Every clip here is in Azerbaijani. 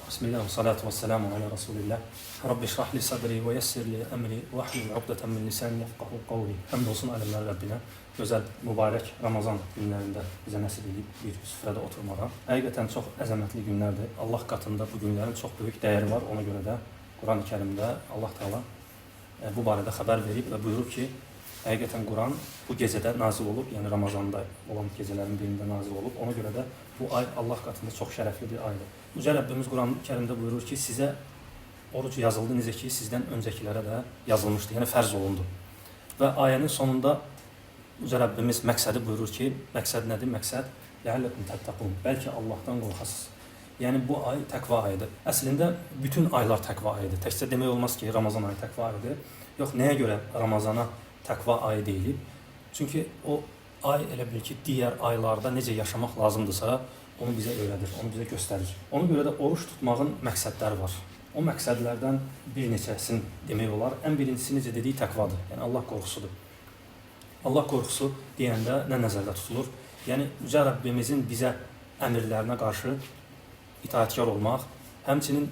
Bismillah və salatu və selamu alə Rasulillah. Rabbi şrah li sadri və yessir li əmri və ahlul uqdatan min lisani yefqahu qawli. Həmd olsun aləmlər Rəbbinə. Gözəl, mübarək Ramazan günlərində bizə nəsib edib bir süfrədə oturmağa. Həqiqətən çox əzəmətli günlərdir. Allah qatında bu günlərin çox böyük dəyəri var. Ona görə də Quran-ı Kərimdə Allah Taala bu barədə xəbər verib və buyurub ki, həqiqətən Quran bu gecədə nazil olub, yəni Ramazanda olan gecələrin birində nazil olub. Ona görə də bu ay Allah qatında çox şərəfli bir aydır. Yüce Rəbbimiz Quran-ı Kərimdə buyurur ki, sizə oruc yazıldı, necə ki, sizdən öncəkilərə də yazılmışdı, yəni fərz olundu. Və ayənin sonunda Yüce Rəbbimiz məqsədi buyurur ki, məqsəd nədir? Məqsəd, لَعَلَّكُمْ تَتَّقُونَ, bəlkə Allahdan qorxasınız. Yəni bu ay təqva ayıdır. Əslində bütün aylar təqva ayıdır. Təkcə demək olmaz ki, Ramazan ayı təqva ayıdır. Yox, nəyə görə Ramazana təqva ayı deyilib? Çünki o ay elə bil ki, digər aylarda necə yaşamaq lazımdırsa, onu bizə öyrədir, onu bizə göstərir. Ona görə də oruç tutmağın məqsədləri var. O məqsədlərdən bir neçəsini demək olar. Ən birincisi necə dediyi təqvadır, yəni Allah qorxusudur. Allah qorxusu deyəndə nə nəzərdə tutulur? Yəni Yüce Rəbbimizin bizə əmrlərinə qarşı itaətkar olmaq, həmçinin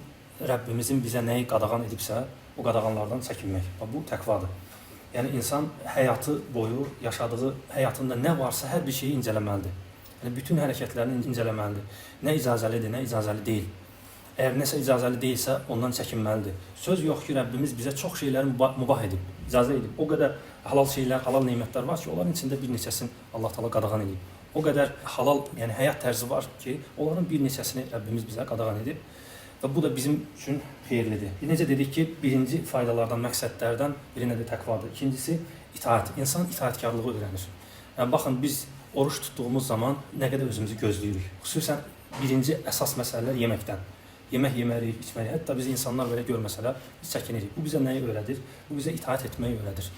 Rəbbimizin bizə nəyi qadağan edibsə, o qadağanlardan çəkinmək. Bu təqvadır. Yəni insan həyatı boyu yaşadığı həyatında nə varsa hər bir şeyi incələməlidir. Yəni bütün hərəkətlərini incələməlidir. Nə icazəlidir, nə icazəli deyil. Əgər nəsə icazəli deyilsə, ondan çəkinməlidir. Söz yox ki, Rəbbimiz bizə çox şeyləri mübah edib, icazə edib. O qədər halal şeylər, halal nemətlər var ki, onların içində bir neçəsini Allah Taala qadağan edib. O qədər halal, yəni həyat tərzi var ki, onların bir neçəsini Rəbbimiz bizə qadağan edib. Və bu da bizim üçün xeyirlidir. Necə dedik ki, birinci faydalardan, məqsədlərdən biri nədir? Təqvadır. İkincisi, itaət. İnsan itaətkarlığı öyrənir. Yəni, baxın, biz oruç tutduğumuz zaman nə qədər özümüzü gözləyirik. Xüsusən birinci əsas məsələlər yeməkdən. Yemək yemərik, içmərik. Hətta biz insanlar belə görməsələr, biz çəkinirik. Bu bizə nəyi öyrədir? Bu bizə itaət etməyi öyrədir.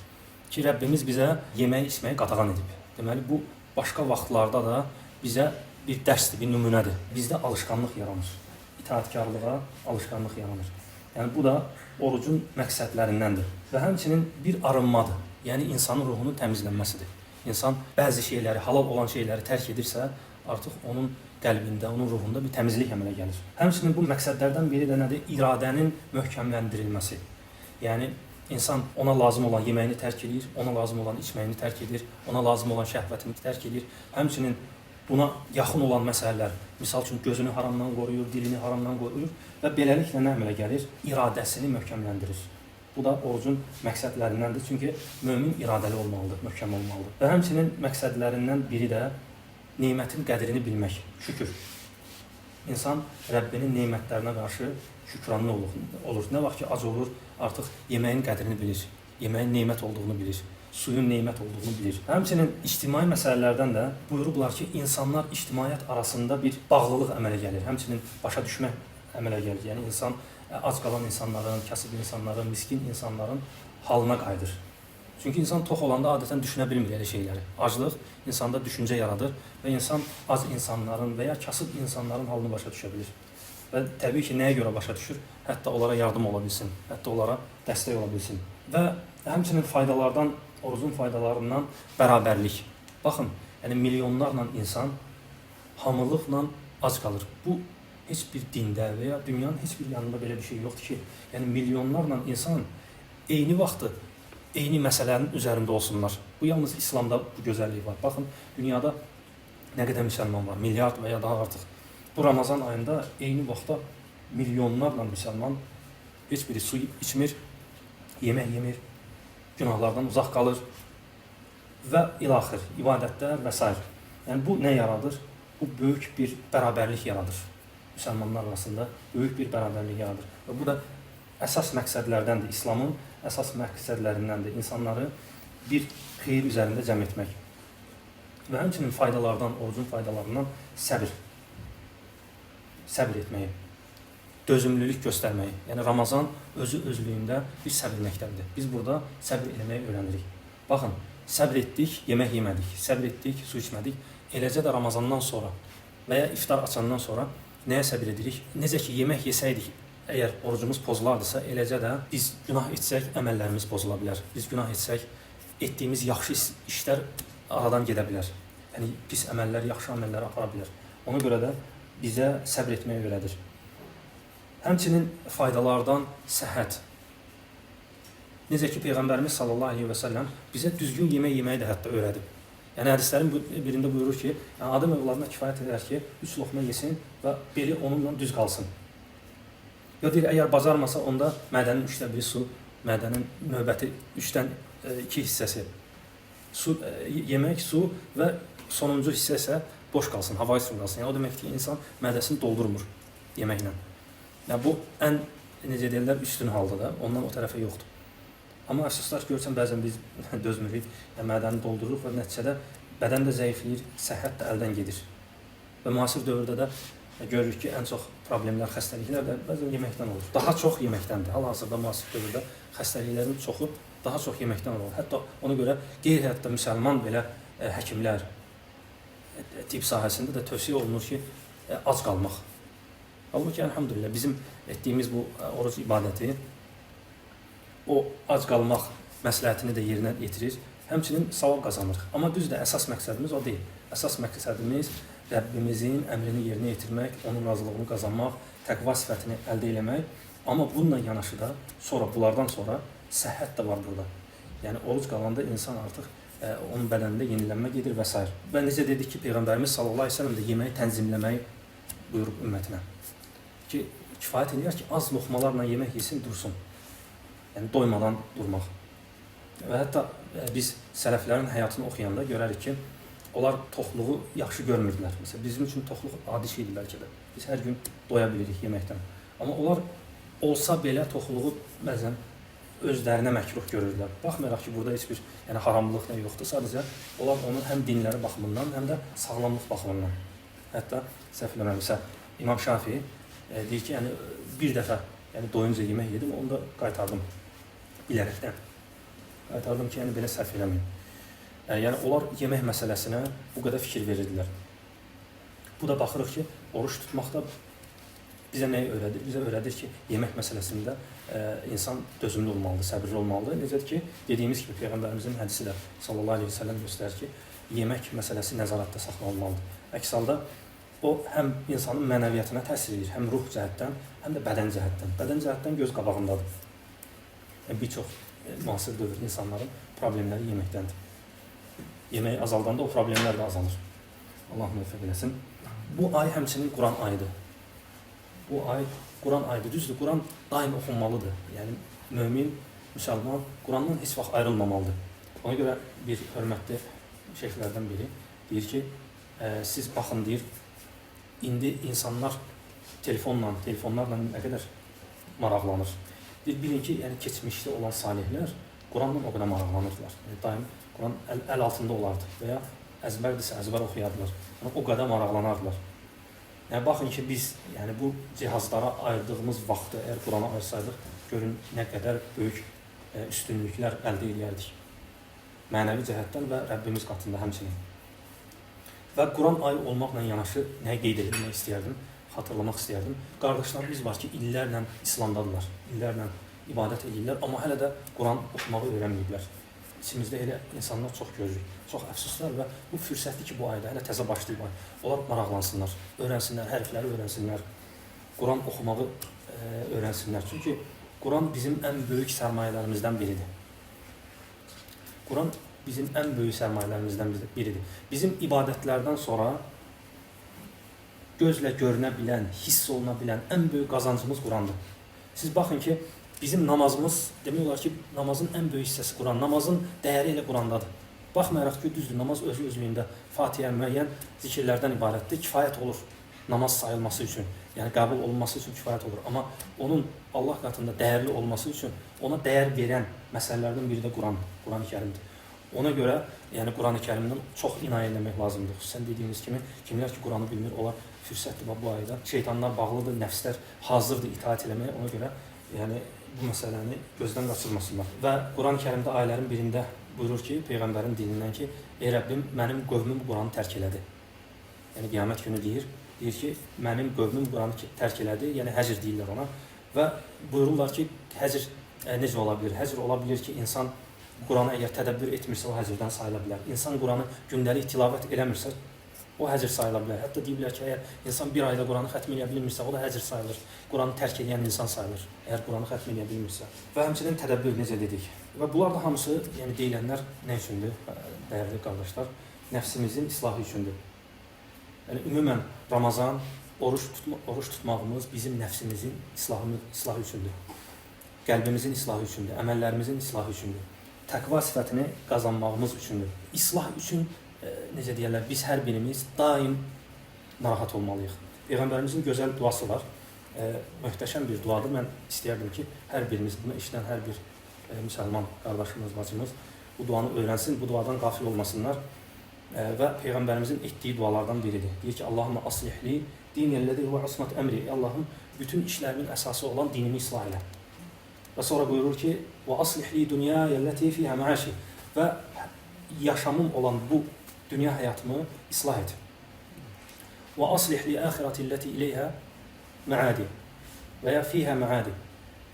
Ki, Rəbbimiz bizə yeməyi, içməyi qadağan edib. Deməli, bu başqa vaxtlarda da bizə bir dərsdir, bir nümunədir. Bizdə alışqanlıq yaranır. İtaətkarlığa alışqanlıq yaranır. Yəni, bu da orucun məqsədlərindəndir. Və həmçinin bir arınmadır. Yəni, insanın ruhunun təmizlənməsidir. İnsan bəzi şeyləri, halal olan şeyləri tərk edirsə, artıq onun qəlbində, onun ruhunda bir təmizlik əmələ gəlir. Həmçinin bu məqsədlərdən biri də nədir? İradənin möhkəmləndirilməsi. Yəni, insan ona lazım olan yeməyini tərk edir, ona lazım olan içməyini tərk edir, ona lazım olan şəhvətini tərk edir. Həmçinin buna yaxın olan məsələlər, misal üçün gözünü haramdan qoruyur, dilini haramdan qoruyur və beləliklə nə əmələ gəlir? İradəsini möhkəmləndirir. Bu da orucun məqsədlərindəndir, çünki mömin iradəli olmalıdır, möhkəm olmalıdır. Və həmçinin məqsədlərindən biri də nemətin qədrini bilmək, şükür. İnsan Rəbbinin nemətlərinə qarşı şükranlı olur. Nə vaxt ki, ac olur, artıq yeməyin qədrini bilir, yeməyin nemət olduğunu bilir, suyun nemət olduğunu bilir. Həmçinin ictimai məsələlərdən də buyurublar ki, insanlar ictimaiyyət arasında bir bağlılıq əmələ gəlir, həmçinin başa düşmə əmələ gəlir. Yəni, insan ac qalan insanların, kasıb insanların, miskin insanların halına qayıdır. Çünki insan tox olanda adətən düşünə bilmir elə şeyləri. Aclıq insanda düşüncə yaradır və insan az insanların və ya kasıb insanların halını başa düşə bilir. Və təbii ki, nəyə görə başa düşür? Hətta onlara yardım ola bilsin, hətta onlara dəstək ola bilsin. Və həmçinin faydalardan, orucun faydalarından bərabərlik. Baxın, yəni milyonlarla insan hamılıqla ac qalır. Bu, heç bir dində və ya dünyanın heç bir yanında belə bir şey yoxdur ki, yəni milyonlarla insan eyni vaxtı eyni məsələnin üzərində olsunlar. Bu, yalnız İslamda bu gözəllik var. Baxın, dünyada nə qədər müsəlman var, milyard və ya daha artıq. Bu Ramazan ayında eyni vaxtda milyonlarla müsəlman heç biri su içmir, yemək yemir, günahlardan uzaq qalır və ilaxır, ibadətlər və s. Yəni, bu nə yaradır? Bu, böyük bir bərabərlik yaradır. Müsəlmanlar arasında böyük bir bərabərlik yaradır. Və bu da əsas məqsədlərdəndir. İslamın əsas məqsədlərindəndir. İnsanları bir xeyir üzərində cəm etmək. Və həmçinin faydalardan, orucun faydalarından səbir. Səbir etməyi. Dözümlülük göstərməyi. Yəni, Ramazan özü özlüyündə bir səbir məktəbidir. Biz burada səbir eləməyi öyrənirik. Baxın, səbir etdik, yemək yemədik. Səbir etdik, su içmədik. Eləcə də Ramazandan sonra və ya iftar açandan sonra nəyə səbir edirik? Necə ki, yemək yesəydik, əgər orucumuz pozulardısa, eləcə də biz günah etsək, əməllərimiz pozula bilər. Biz günah etsək, etdiyimiz yaxşı işlər aradan gedə bilər. Yəni, pis əməllər, yaxşı əməlləri apara bilər. Ona görə də bizə səbr etməyi öyrədir. Həmçinin faydalardan səhət. Necə ki, Peyğəmbərimiz sallallahu aleyhi və səlləm bizə düzgün yemək yeməyi də hətta öyrədib. Yəni hədislərin birində buyurur ki, yəni, adam övladına kifayət edər ki, 3 loğma yesin və beli onunla düz qalsın. Ya deyir, əgər bacarmasa, onda mədənin 3/1 su, mədənin növbəti 3-dən 2 hissəsi su, yemək, su və sonuncu hissə isə boş qalsın, havayı su qalsın. Yəni, o deməkdir ki, insan mədəsini doldurmur yeməklə. Yəni, bu ən, necə deyirlər, üstün halda da, ondan o tərəfə yoxdur. Amma əfsuslar görürsən, bəzən biz dözmürük, yəni mədəni doldururuq və nəticədə bədən də zəifləyir, səhət də əldən gedir. Və müasir dövrdə də görürük ki, ən çox problemlər, xəstəliklər də bəzən yeməkdən olur. Daha çox yeməkdəndir. Hal-hazırda müasir dövrdə xəstəliklərin çoxu daha çox yeməkdən olur. Hətta ona görə qeyri-həyatda müsəlman belə həkimlər, tibb sahəsində də tövsiyə olunur ki, ac qalmaq. Halbuki, əlhamdülillah, bizim etdiyimiz bu oruc ibadəti o ac qalmaq məsləhətini də yerinə yetirir. Həmçinin savab qazanırıq. Amma düzdür, əsas məqsədimiz o deyil. Əsas məqsədimiz Rəbbimizin əmrini yerinə yetirmək, onun razılığını qazanmaq, təqva sifətini əldə eləmək. Amma bununla yanaşı da bunlardan sonra səhət də var burada. Yəni, oruc qalanda insan artıq onun bədənində yenilənmə gedir və s. Və necə dedik ki, Peyğəmbərimiz sallallahu aleyhi ve sellem də yeməyi tənzimləməyi buyurub ümmətinə. Ki, kifayət edir ki, az loxmalarla yemək yesin, dursun. Yəni, doymadan durmaq. Və hətta biz sələflərin həyatını oxuyanda görərik ki, onlar toxluğu yaxşı görmürdülər. Məsələn, bizim üçün toxluq adi şeydir bəlkə də. Biz hər gün doya bilirik yeməkdən. Amma onlar olsa belə toxluğu bəzən özlərinə məkruh görürlər. Baxmayaraq ki, burada heç bir haramlıq nə yoxdur. Sadəcə, onlar onu həm dinləri baxımından, həm də sağlamlıq baxımından. Hətta, səhv eləməmirsə, İmam Şafii deyir ki, bir dəfə doyunca yemək yedim, onu da qaytardım bilərəkdən. Qaytardım ki, belə səhv eləməyim. Yəni, onlar yemək məsələsinə bu qədər fikir verirdilər. Bu da baxırıq ki, oruç tutmaqda bizə nəyi öyrədir? Bizə öyrədir ki, yemək məsələsində insan dözümlü olmalıdır, səbirli olmalıdır. Necədir ki, dediyimiz kimi Peyğəmbərimizin hədisi də sallallahu aleyhi ve sellem göstərir ki, yemək məsələsi nəzarətdə saxlanılmalıdır. Əks halda o həm insanın mənəviyyatına təsir edir, həm ruh cəhətdən, həm də bədən cəhətdən. Bədən cəhətdən göz qabağındadır. Bir çox müasir dövr insanların problemləri yeməkdəndir. Yeməyi azaldanda o problemlər də azalır. Allah müvəffəq eləsin. Bu ay həmçinin Quran ayıdır. Bu ay Quran ayıdır. Düzdür, Quran daim oxunmalıdır. Yəni, mömin, müsəlman Qurandan heç vaxt ayrılmamalıdır. Ona görə bir hörmətli şeyhlərdən biri deyir ki, siz baxın, deyir, indi insanlar telefonlarla nə qədər maraqlanır. Bilin ki, keçmişdə olan salihlər Qurandan o qədər maraqlanırlar. Daim Quran əl altında olardı və ya əzbərdirsə əzbər oxuyardılar. O qədər maraqlanardılar. Baxın ki, biz bu cihazlara ayırdığımız vaxtı əgər Qurana ayırsaydıq, görün nə qədər böyük üstünlüklər əldə edərdik. Mənəvi cəhətdən və Rəbbimiz qatında həmçinin. Və Quran ayı olmaqla yanaşı nəyə qeyd edilmək istəyərdim, xatırlamaq istəyərdim. Qardaşlarımız var ki, illərlə İslamdadırlar, illərlə ibadət edirlər, amma hələ də Quran oxumağı öyrənməyiblər. İçimizdə elə insanlar çox görürük, çox əfsuslar və bu fürsətdir ki, bu ayda hələ təzə başlayıb ay. Onlar maraqlansınlar, öyrənsinlər, hərfləri öyrənsinlər, Quran oxumağı öyrənsinlər. Çünki Quran bizim ən böyük sərmayələrimizdən biridir. Quran bizim ən böyük sərmayələrimizdən biridir. Bizim ibadətlərdən sonra gözlə görünə bilən, hiss oluna bilən ən böyük qazancımız Qurandır. Siz baxın ki, bizim namazımız, demək olar ki, namazın ən böyük hissəsi Quran, namazın dəyəri elə Qurandadır. Baxmayaraq ki, düzdür, namaz özlüyündə Fatihə müəyyən zikirlərdən ibarətdir, kifayət olur namaz sayılması üçün, yəni qəbul olunması üçün kifayət olur. Amma onun Allah qatında dəyərli olması üçün ona dəyər verən məsələlərdən biri də Quran-ı Kərimdir. Ona görə, yəni Quran-ı Kərimdən çox inayə eləmək lazımdır. Xüsusən dediyimiz kimi, kimlər ki, Quranı bilmir, onlar fürsətdir bu ayda. Şeytanlar bağlıdır, nəfslər hazırdır itaat eləməyə, ona görə yəni bu məsələni gözdən qaçırmasınlar. Və Quran-ı Kərimdə ayələrin birində buyurur ki, Peyğəmbərin dilindən ki, ey Rəbbim, mənim qövmüm Quranı tərk elədi. Yəni qiyamət günü deyir ki, mənim qövmüm Quranı tərk elədi, yəni həcr deyirlər ona. Və buyururlar ki, həcr necə ola bilir? Həcr ola bilir ki, insan Quranı əgər tədəbbür etmirsə, o həcrdən sayıla bilər. İnsan Quranı gündəlik tilavət eləmirsə, o həcr sayıla bilər. Hətta deyirlər ki, əgər insan bir ayda Quranı xətm edə bilmirsə, o da həcr sayılır. Quranı tərk edən insan sayılır, əgər Quranı xətm edə bilmirsə. Və həmçinin tədəbbür necə dedik. Və bunlar da hamısı, yəni deyilənlər nə üçündür, dəyərli qardaşlar? Nəfsimizin islahı üçündür. Yəni ümumən Ramazan, oruç tutmağımız bizim nəfsimizin islahı üçündür. Qəlbimizin islahı üçündür, əməllərimizin islahı üçündür. Təqva sifətini qazanmağımız üçündür. İslah üçün necə deyirlər, biz hər birimiz daim narahat olmalıyıq. Peyğəmbərimizin gözəl duası var. Möhtəşəm bir duadır. Mən istəyərdim ki, hər birimiz, bunu eşidən hər bir müsəlman qardaşımız, bacımız bu duanı öyrənsin, bu duadan qafil olmasınlar. Və Peyğəmbərimizin etdiyi dualardan biridir. Deyir ki, Allahümmə aslihli diniyəllədi və asmat əmri. Allahım, bütün işlərimin əsası olan dinimi islah elə. Və sonra buyurur ki, və aslihli dünya yəlləti fiyhə məəşi. Və yaşamım olan bu dünya həyatımı islah et. Və aslihli əxirəti illəti iləyhə məadi və ya fiyhə məadi.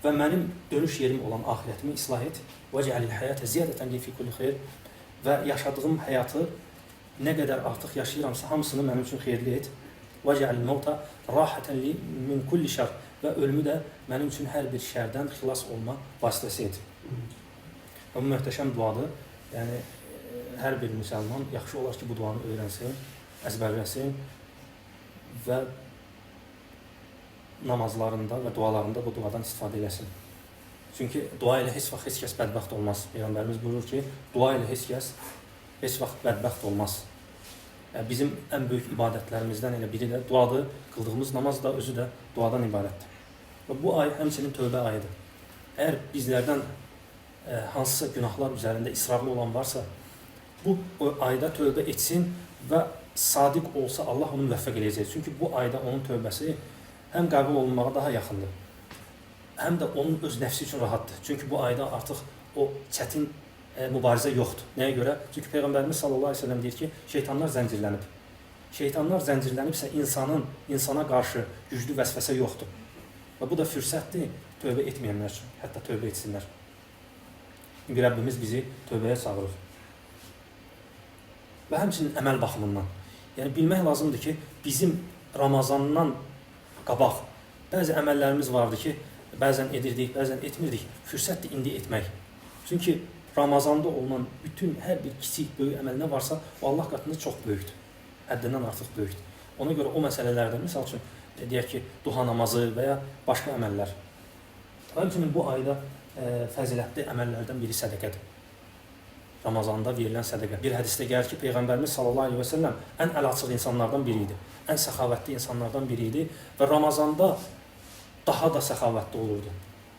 Və mənim dönüş yerim olan ahirətimi islah et. Və cəalil həyətə ziyadətən li fi kulli xeyr. Və yaşadığım həyatı nə qədər artıq yaşayıramsa, hamısını mənim üçün xeyirli et. Və cəalil mevta rahətən li min kulli şər. Və ölümü də mənim üçün hər bir şərdən xilas olma vasitəsi et. Və bu möhtəşəm duadır. Yəni, hər bir müsəlman yaxşı olar ki, bu duanı öyrənsin, əzbərləsin və namazlarında və dualarında bu duadan istifadə eləsin. Çünki dua ilə heç vaxt heç kəs bədbəxt olmaz. Peyğəmbərimiz buyurur ki, dua ilə heç vaxt bədbəxt olmaz. Bizim ən böyük ibadətlərimizdən elə biri də duadır. Qıldığımız namaz da özü də duadan ibarətdir. Və bu ay həmçinin tövbə ayıdır. Əgər bizlərdən hansısa günahlar üzərində israrlı olan varsa, bu ayda tövbə etsin və sadiq olsa Allah onu müvəffəq eləyəcək. Çünki bu ayda onun tövbəsi həm qəbul olunmağa daha yaxındır, həm də onun öz nəfsi üçün rahatdır. Çünki bu ayda artıq o çətin mübarizə yoxdur. Nəyə görə? Çünki Peyğəmbərimiz sallallahu əleyhi və səlləm deyir ki, şeytanlar zəncirlənib. Şeytanlar zəncirlənibsə insana qarşı güclü vəsvəsə yoxdur. Və bu da fürsətdir tövbə etməyənlər üçün, hətta tövbə etsinlər. İndi Rəbbimiz bizi tövbəyə çağırır. Və həmçinin əməl baxımından. Yəni, bilmək lazımdır ki, bizim Ramazandan qabaq bəzi əməllərimiz vardı ki, bəzən edirdik, bəzən etmirdik. Fürsətdir indi etmək. Çünki Ramazanda olunan bütün hər bir kiçik, böyük əməl nə varsa, o Allah qatında çox böyükdür. Həddindən artıq böyükdür. Ona görə o məsələlərdə, misal üçün, deyək ki, duha namazı və ya başqa əməllər. Həmçinin bu ayda fəzilətli əməllərdən biri sədəqədir. Ramazanda verilən sədəqə. Bir hədisdə gəlir ki, Peyğəmbərimiz sallallahu əleyhi və səlləm ən əl açıq insanlardan biri idi. Ən səxavətli insanlardan biri idi və Ramazanda daha da səxavətli olurdu.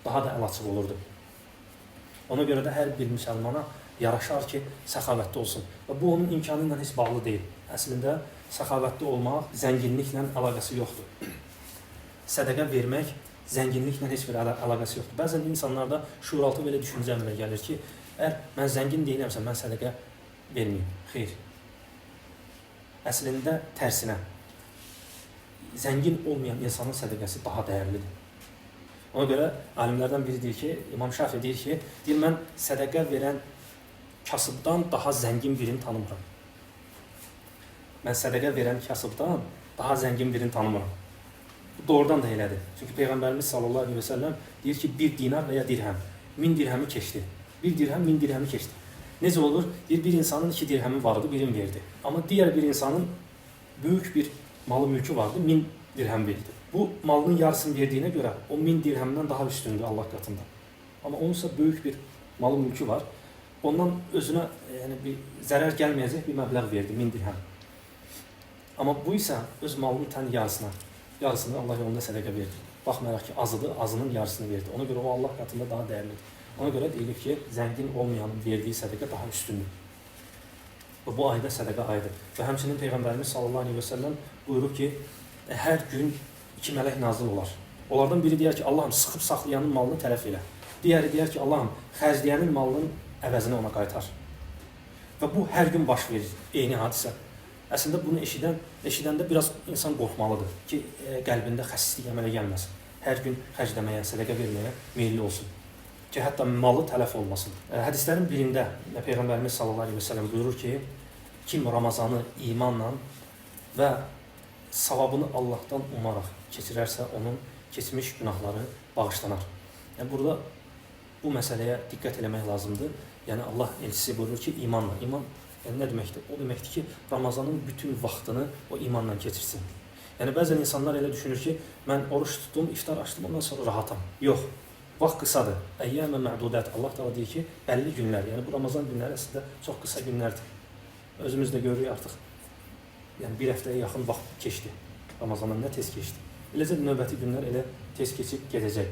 Daha da əl açıq olurdu. Ona görə də hər bir müsəlmana yaraşar ki, səxavətli olsun. Və bu onun imkanı ilə heç bağlı deyil. Əslində, səxavətli olmaq zənginliklə əlaqəsi yoxdur. Sədəqə vermək zənginliklə heç bir əlaqəsi yoxdur. Bəzən insanlarda şuuraltı belə düşüncə əmələ gəlir ki, əgər mən zəngin deyiləmsə, mən sədəqə verməyim. Xeyr. Əslində, tərsinə. Zəngin olmayan insanın sədəqəsi daha dəyərlidir. Ona görə alimlərdən biri deyir ki, İmam Şafi deyir ki, mən sədəqə verən kasıbdan daha zəngin birini tanımıram. Mən sədəqə verən kasıbdan daha zəngin birini tanımıram. Bu doğrudan da elədir. Çünki Peyğəmbərimiz sallallahu əleyhi və səlləm deyir ki, 1 dinar və ya dirhəm 1000 dirhəmi keçdi. 1 dirhəm 1000 dirhəmi keçdi. Necə olur? Bir insanın 2 dirhəmi vardı, birini verdi. Amma digər bir insanın böyük bir malı mülkü vardı, 1000 dirhəm verdi. Bu malının yarısını verdiyinə görə o 1000 dirhəmdən daha üstündür Allah qatında. Amma onunsa böyük bir malı mülkü var. Ondan özünə bir zərər gəlməyəcək bir məbləğ verdi, 1000 dirhəm. Amma bu isə öz malının tən yarısını Allah yolunda sədəqə verdi. Baxmayaraq ki, azıdır, azının yarısını verdi. Ona görə o Allah qatında daha dəyərlidir. Ona görə deyilir ki, zəngin olmayanın verdiyi sədəqə daha üstündür. Və bu ayda sədəqə ayıdır. Və həmçinin Peyğəmbərimiz sallallahu əleyhi və səlləm buyurub ki, hər gün 2 mələk nazil olar. Onlardan biri deyər ki, Allahım, sıxıb saxlayanın malını tələf elə. Digəri deyər ki, Allahım, xərcləyənin malının əvəzini ona qaytar. Və bu hər gün baş verir, eyni hadisə. Əslində bunu eşidəndə biraz insan qorxmalıdır ki, qəlbində xəsislik əmələ gəlməsin. Hər gün xərcləməyə, sədəqə verməyə meyilli olsun. Ki, hətta malı tələf olmasın. Hədislərin birində Peyğəmbərimiz sallallahu əleyhi və səlləm buyurur ki, kim Ramazanı imanla və savabını Allahdan umaraq keçirərsə, onun keçmiş günahları bağışlanar. Yəni burada bu məsələyə diqqət eləmək lazımdır. Yəni Allah elçisi buyurur ki, imanla. İman yəni nə deməkdir? O deməkdir ki, Ramazanın bütün vaxtını o imanla keçirsin. Yəni bəzən insanlar elə düşünür ki, mən oruç tutdum, iftar açdım, ondan sonra rahatam. Yox. Vaxt qısadır. Əyyəmə mə'dudət. Allah da deyir ki, 50 günlər. Yəni bu Ramazan günləri əslində çox qısa günlərdir. Özümüz də görürük artıq. Yəni bir həftəyə yaxın vaxt keçdi. Ramazandan nə tez keçdi. Eləcə növbəti günlər elə tez keçib gedəcək.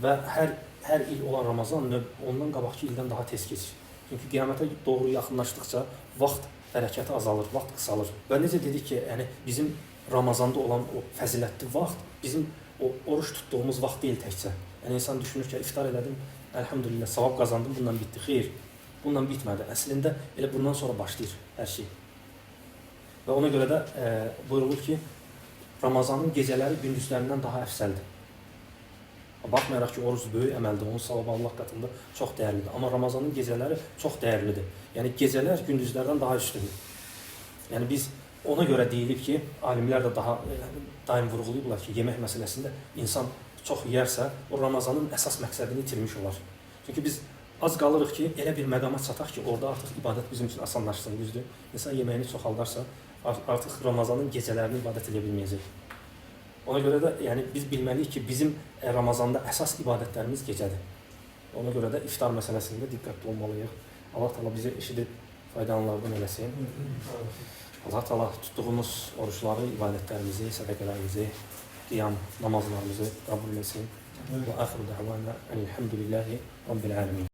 Və hər il olan Ramazan ondan qabaqki ildən daha tez keçir. Çünki qiyamətə doğru yaxınlaşdıqca vaxt hərəkəti azalır, vaxt qısalır. Və necə dedik ki, yəni bizim Ramazanda olan o fəzilətli vaxt bizim o oruç tutduğumuz vaxt deyil təkcə. Yəni insan düşünür ki, iftar elədim, əlhamdülillah, savab qazandım, bundan bitdi. Xeyr, bundan bitmədi. Əslində elə bundan sonra başlayır hər şey. Və ona görə də buyurulur ki, Ramazanın gecələri gündüzlərindən daha əfsəldir. Baxmayaraq ki, oruc böyük əməldir, onun savabı Allah qatında çox dəyərlidir. Amma Ramazanın gecələri çox dəyərlidir. Yəni gecələr gündüzlərdən daha üstündür. Yəni biz ona görə deyilib ki, alimlər də daha daim vurğulayıblar ki, yemək məsələsində insan çox yeyərsə, o Ramazanın əsas məqsədini itirmiş olar. Çünki biz az qalırıq ki, elə bir məqama çataq ki, orada artıq ibadət bizim üçün asanlaşsın, düzdür. İnsan yeməyini çoxaldarsa, artıq Ramazanın gecələrini ibadət edə bilməyəcək. Ona görə də yəni biz bilməliyik ki, bizim Ramazanda əsas ibadətlərimiz gecədir. Ona görə də iftar məsələsində diqqətli olmalıyıq. Allah Teala bizi eşidib faydalanlardan eləsin. Allah Teala tutduğumuz oruçları, ibadətlərimizi, sədəqələrimizi, qiyam namazlarımızı qəbul etsin. Və axiru da'vana elhamdülillahi rabbil alamin.